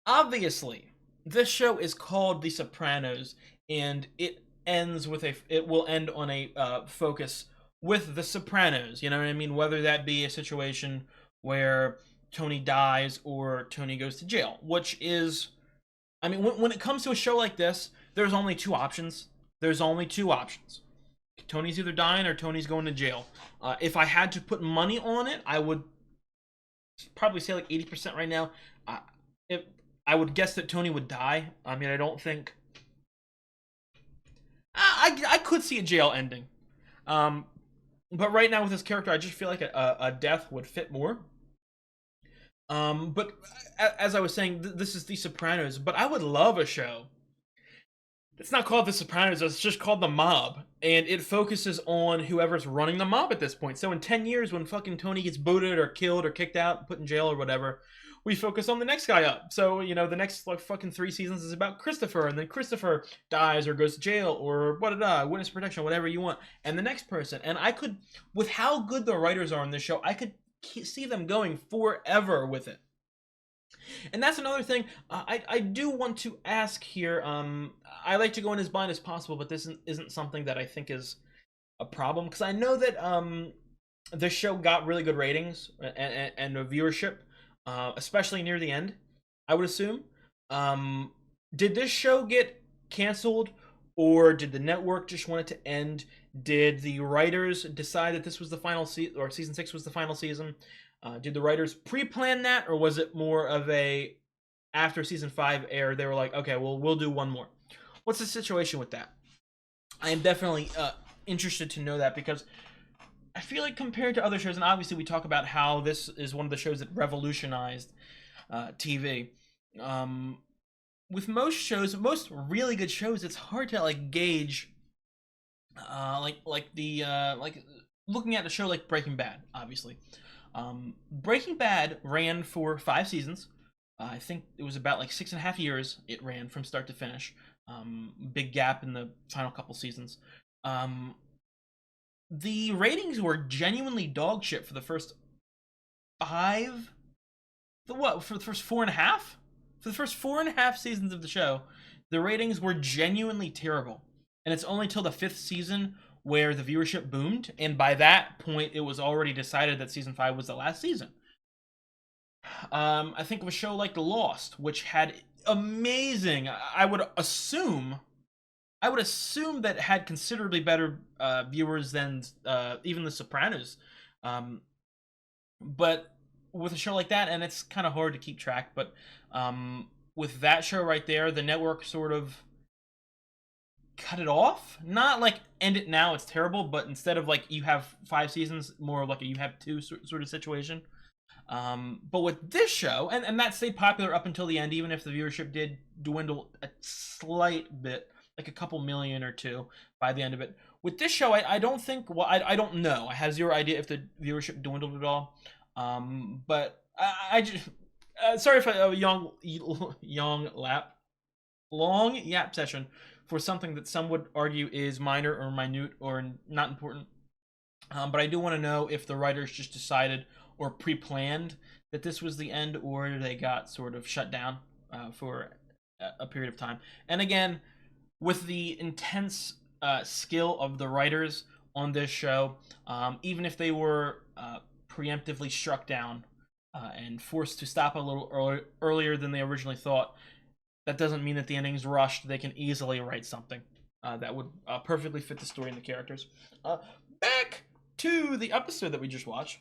obviously, this show is called The Sopranos, and it will end on a focus with The Sopranos. You know what I mean? Whether that be a situation where Tony dies or Tony goes to jail, which is, I mean, when it comes to a show like this, there's only two options. There's only two options. Tony's either dying or Tony's going to jail. If I had to put money on it, I would probably say like 80% right now. If I would guess that Tony would die. I mean, I don't think. I could see a jail ending. But right now with this character, I just feel like a death would fit more. But as I was saying, this is The Sopranos. But I would love a show. It's not called The Sopranos, it's just called The Mob. And it focuses on whoever's running the mob at this point. So in 10 years, when fucking Tony gets booted or killed or kicked out, put in jail or whatever, we focus on the next guy up. So, you know, the next like fucking 3 seasons is about Christopher, and then Christopher dies or goes to jail or witness protection, whatever you want. And the next person. And I could, with how good the writers are on this show, I could see them going forever with it. And that's another thing I do want to ask here. I like to go in as blind as possible, but this isn't something that I think is a problem, because I know that the show got really good ratings and a viewership, especially near the end, I would assume. Did this show get canceled, or did the network just want it to end? Did the writers decide that this was the final season, or season 6 was the final season? Did the writers pre-plan that, or was it more of a after season 5 aired, they were like, okay, well, we'll do one more? What's the situation with that? I am definitely interested to know that, because I feel like compared to other shows, and obviously we talk about how this is one of the shows that revolutionized TV. With most shows, most really good shows, it's hard to like gauge, like looking at a show like Breaking Bad, obviously. Breaking Bad ran for 5 seasons. I think it was about like 6.5 years it ran from start to finish. Big gap in the final couple seasons. The ratings were genuinely dog shit for the first 5. For the first 4.5? For the first 4.5 seasons of the show, the ratings were genuinely terrible. And it's only till the 5th season where the viewership boomed, and by that point, it was already decided that season 5 was the last season. I think of a show like Lost, which had amazing, I would assume that had considerably better viewers than even The Sopranos. But with a show like that, and it's kind of hard to keep track, but with that show right there, the network sort of cut it off. Not like end it now, it's terrible, but instead of like you have 5 seasons, more like you have 2 sort of situation. But with this show, and that stayed popular up until the end, even if the viewership did dwindle a slight bit, like a couple million or 2 by the end of it. With this show, I don't think, well, I don't know. I have zero idea if the viewership dwindled at all. But I just, sorry if a long yap session for something that some would argue is minor or minute or not important. But I do want to know if the writers just decided or pre-planned that this was the end, or they got sort of shut down for a period of time. And again, with the intense skill of the writers on this show, even if they were preemptively struck down and forced to stop a little earlier than they originally thought, that doesn't mean that the ending's rushed. They can easily write something that would perfectly fit the story and the characters. Back to the episode that we just watched.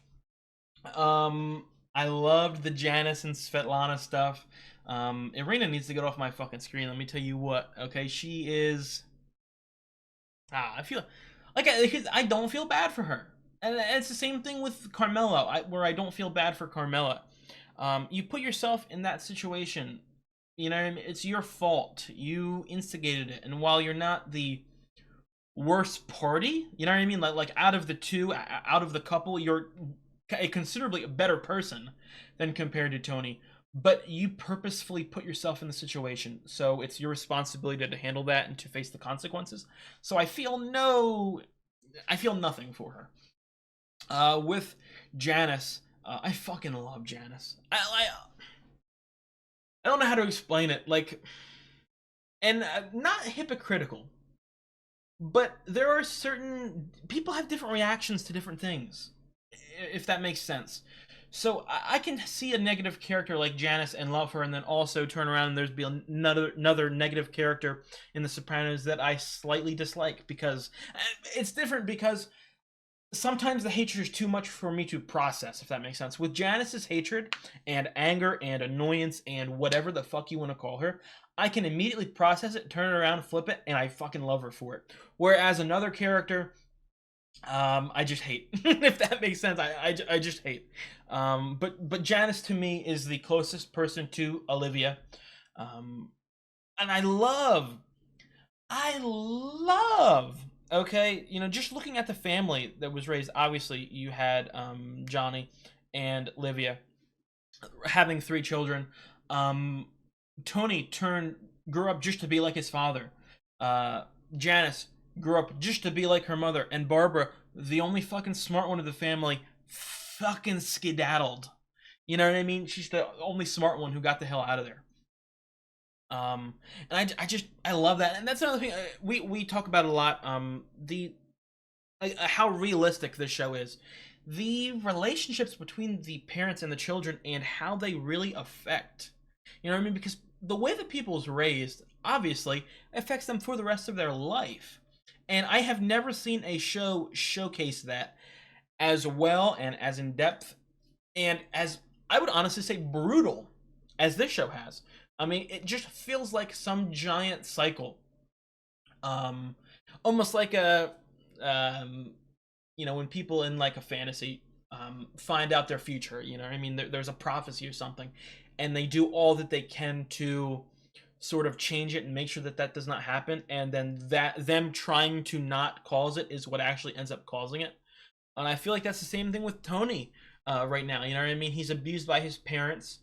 I loved the Janice and Svetlana stuff. Irina needs to get off my fucking screen. Let me tell you what. Okay, she is. I feel like I don't feel bad for her, and it's the same thing with Carmela, where I don't feel bad for Carmela. You put yourself in that situation. You know what I mean? It's your fault. You instigated it, and while you're not the worst party, you know what I mean? Like out of the two, out of the couple, you're a considerably better person than compared to Tony. But you purposefully put yourself in the situation, so it's your responsibility to handle that and to face the consequences. So I feel nothing for her. With Janice, I fucking love Janice. I don't know how to explain it. Like, and not hypocritical, but there are certain people have different reactions to different things, if that makes sense. So I can see a negative character like Janice and love her, and then also turn around and there's be another negative character in The Sopranos that I slightly dislike, because it's different, because sometimes the hatred is too much for me to process, if that makes sense. With Janice's hatred and anger and annoyance and whatever the fuck you want to call her, I can immediately process it, turn it around, flip it, and I fucking love her for it. Whereas another character, I just hate. If that makes sense, I just hate. But Janice to me is the closest person to Olivia, and I love. Okay, you know, just looking at the family that was raised. Obviously, you had Johnny and Livia having 3 children. Tony grew up just to be like his father. Janice grew up just to be like her mother, and Barbara, the only fucking smart one of the family, fucking skedaddled. You know what I mean? She's the only smart one who got the hell out of there. And I love that, and that's another thing we talk about a lot. How realistic this show is, the relationships between the parents and the children, and how they really affect. You know what I mean? Because the way that people's raised obviously affects them for the rest of their life, and I have never seen a show showcase that as well and as in depth and as, I would honestly say, brutal as this show has. I mean, it just feels like some giant cycle. Almost like a, you know, when people in like a fantasy find out their future, you know what I mean? There's a prophecy or something, and they do all that they can to sort of change it and make sure that that does not happen, and then them trying to not cause it is what actually ends up causing it. And I feel like that's the same thing with Tony right now. You know what I mean? He's abused by his parents,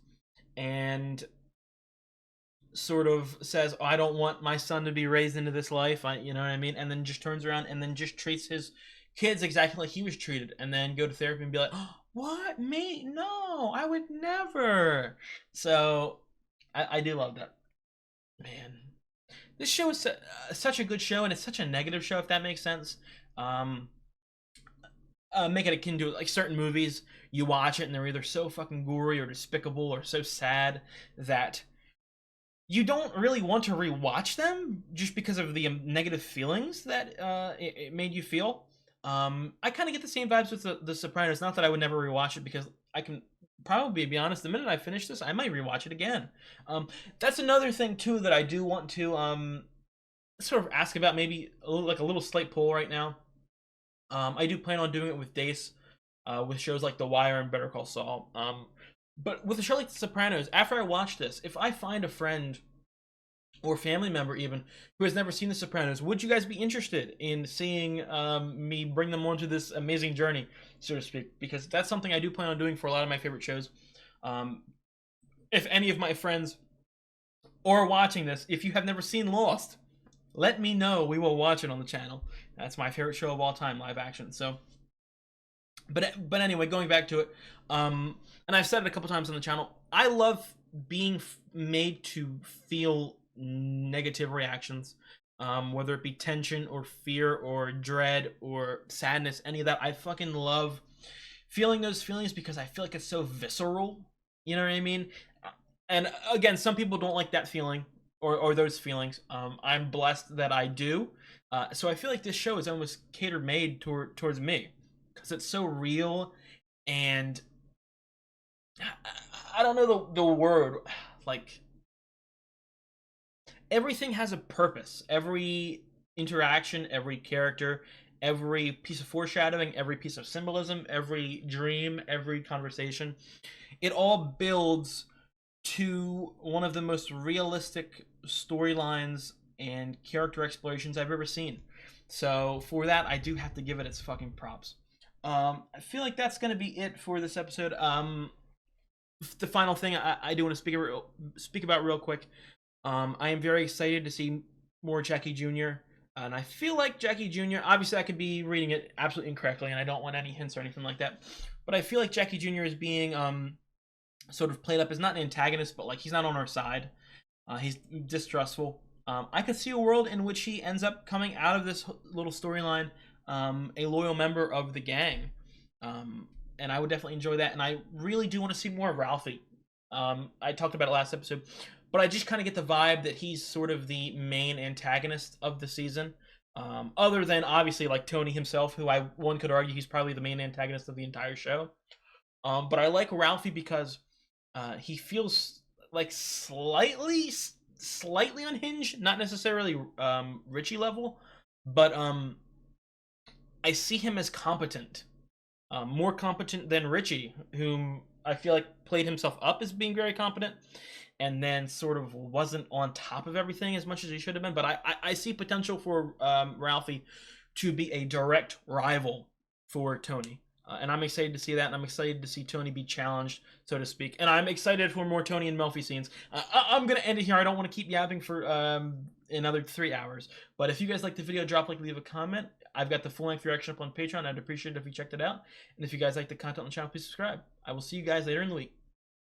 and sort of says, "Oh, I don't want my son to be raised into this life." You know what I mean? And then just turns around and then just treats his kids exactly like he was treated, and then go to therapy and be like, oh, "What, me? No, I would never." So I do love that. Man, this show is such a good show, and it's such a negative show, if that makes sense. Um, Make it akin to like certain movies. You watch it and they're either so fucking gory or despicable or so sad that you don't really want to rewatch them just because of the negative feelings that it made you feel. I kind of get the same vibes with the Sopranos. Not that I would never rewatch it, because I can probably be honest. The minute I finish this, I might rewatch it again. That's another thing too that I do want to sort of ask about. Maybe like a little slight poll right now. I do plan on doing it with Dace, with shows like The Wire and Better Call Saul. But with a show like The Sopranos, after I watch this, if I find a friend or family member even who has never seen The Sopranos, would you guys be interested in seeing me bring them onto this amazing journey, so to speak? Because that's something I do plan on doing for a lot of my favorite shows. If any of my friends or watching this, if you have never seen Lost, let me know. We will watch it on the channel. That's my favorite show of all time, live action. So, but anyway, going back to it, and I've said it a couple times on the channel, I love being made to feel negative reactions, whether it be tension or fear or dread or sadness, any of that. I fucking love feeling those feelings because I feel like it's so visceral. You know what I mean? And again, some people don't like that feeling or those feelings. I'm blessed that I do. So I feel like this show is almost catered made towards me, because it's so real, and I don't know the word, like, everything has a purpose. Every interaction, every character, every piece of foreshadowing, every piece of symbolism, every dream, every conversation, it all builds to one of the most realistic storylines and character explorations I've ever seen. So for that, I do have to give it its fucking props. I feel like that's gonna be it for this episode. The final thing I do want to speak about real quick. I am very excited to see more Jackie Jr. And I feel like Jackie Jr., obviously I could be reading it absolutely incorrectly, and I don't want any hints or anything like that, but I feel like Jackie Jr. is being sort of played up as not an antagonist, but like he's not on our side. He's distrustful. I could see a world in which he ends up coming out of this little storyline a loyal member of the gang. And I would definitely enjoy that. And I really do want to see more of Ralphie. I talked about it last episode, but I just kind of get the vibe that he's sort of the main antagonist of the season. Other than obviously like Tony himself, who one could argue he's probably the main antagonist of the entire show. But I like Ralphie because he feels like slightly unhinged, not necessarily Richie level, but I see him as competent, more competent than Richie, whom I feel like played himself up as being very competent, and then sort of wasn't on top of everything as much as he should have been. But I see potential for Ralphie to be a direct rival for Tony. And I'm excited to see that, and I'm excited to see Tony be challenged, so to speak. And I'm excited for more Tony and Melfi scenes. I'm going to end it here. I don't want to keep yapping for another 3 hours. But if you guys like the video, drop a like, leave a comment. I've got the full-length reaction up on Patreon. I'd appreciate it if you checked it out. And if you guys like the content on the channel, please subscribe. I will see you guys later in the week.